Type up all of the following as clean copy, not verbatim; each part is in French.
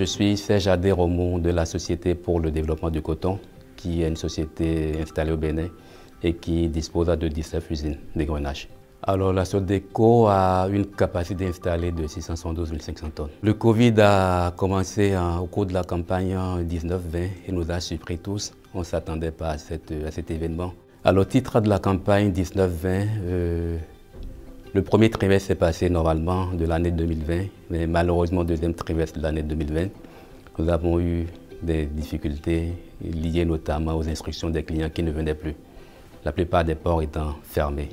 Je suis Serge Adé-Romou de la Société pour le développement du coton, qui est une société installée au Bénin et qui dispose de 19 usines d'égrenage. Alors la Sodeco a une capacité installée de 672 500 tonnes. Le Covid a commencé au cours de la campagne 19-20 et nous a surpris tous. On ne s'attendait pas à cet événement. Alors au titre de la campagne 19-20, le premier trimestre s'est passé normalement de l'année 2020, mais malheureusement, le deuxième trimestre de l'année 2020, nous avons eu des difficultés liées notamment aux instructions des clients qui ne venaient plus, la plupart des ports étant fermés.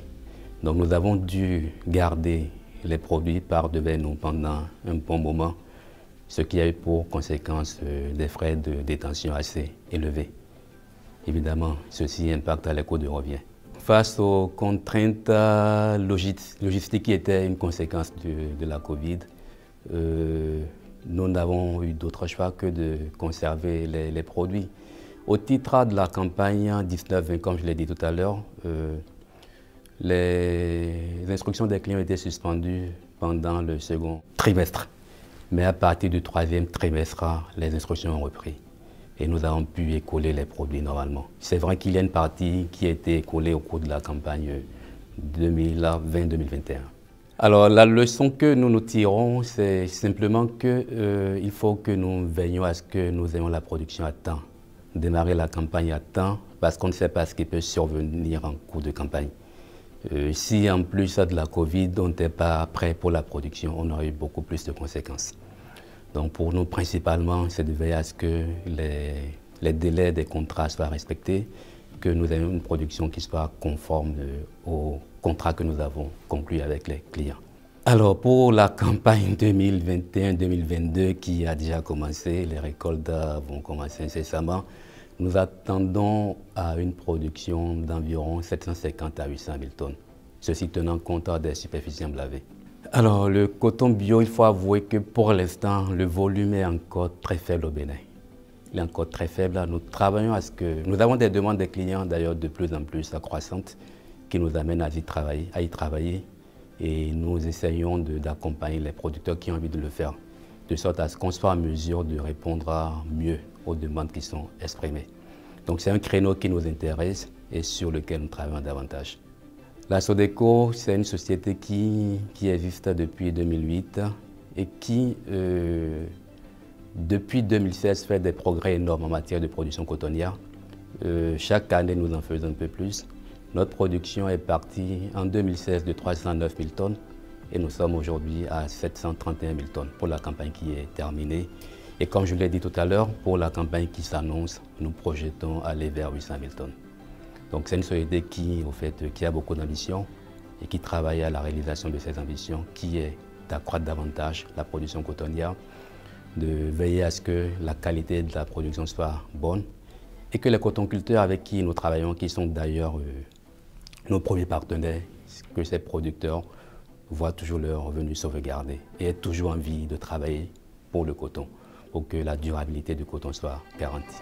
Donc nous avons dû garder les produits par-devant nous pendant un bon moment, ce qui a eu pour conséquence des frais de détention assez élevés. Évidemment, ceci impacte les coûts de revient. Face aux contraintes logistiques qui étaient une conséquence de la Covid, nous n'avons eu d'autre choix que de conserver les produits. Au titre de la campagne 19-20, comme je l'ai dit tout à l'heure, les instructions des clients étaient suspendues pendant le second trimestre. Mais à partir du troisième trimestre, les instructions ont repris. Et nous avons pu écouler les produits normalement. C'est vrai qu'il y a une partie qui a été écoulée au cours de la campagne 2020-2021. Alors la leçon que nous tirons, c'est simplement qu'il faut que nous veillions à ce que nous ayons la production à temps. Démarrer la campagne à temps, parce qu'on ne sait pas ce qui peut survenir en cours de campagne. Si en plus de la Covid, on n'était pas prêt pour la production, on aurait eu beaucoup plus de conséquences. Donc pour nous, principalement, c'est de veiller à ce que les délais des contrats soient respectés, que nous ayons une production qui soit conforme aux contrats que nous avons conclus avec les clients. Alors pour la campagne 2021-2022 qui a déjà commencé, les récoltes vont commencer incessamment. Nous attendons à une production d'environ 750 à 800 000 tonnes, ceci tenant compte des superficies emblavées. Alors le coton bio, il faut avouer que pour l'instant, le volume est encore très faible au Bénin. Il est encore très faible. Nous travaillons à ce que... Nous avons des demandes des clients d'ailleurs de plus en plus accroissantes qui nous amènent à y travailler et nous essayons d'accompagner les producteurs qui ont envie de le faire, de sorte à ce qu'on soit en mesure de répondre mieux aux demandes qui sont exprimées. Donc c'est un créneau qui nous intéresse et sur lequel nous travaillons davantage. La Sodeco, c'est une société qui existe depuis 2008 et qui, depuis 2016, fait des progrès énormes en matière de production cotonnière. Chaque année, nous en faisons un peu plus. Notre production est partie en 2016 de 309 000 tonnes et nous sommes aujourd'hui à 731 000 tonnes pour la campagne qui est terminée. Et comme je l'ai dit tout à l'heure, pour la campagne qui s'annonce, nous projetons aller vers 800 000 tonnes. Donc c'est une société qui a beaucoup d'ambition et qui travaille à la réalisation de ces ambitions, qui est d'accroître davantage la production cotonnière, de veiller à ce que la qualité de la production soit bonne et que les cotonculteurs avec qui nous travaillons, qui sont d'ailleurs nos premiers partenaires, que ces producteurs voient toujours leurs revenus sauvegardés et aient toujours envie de travailler pour le coton, pour que la durabilité du coton soit garantie.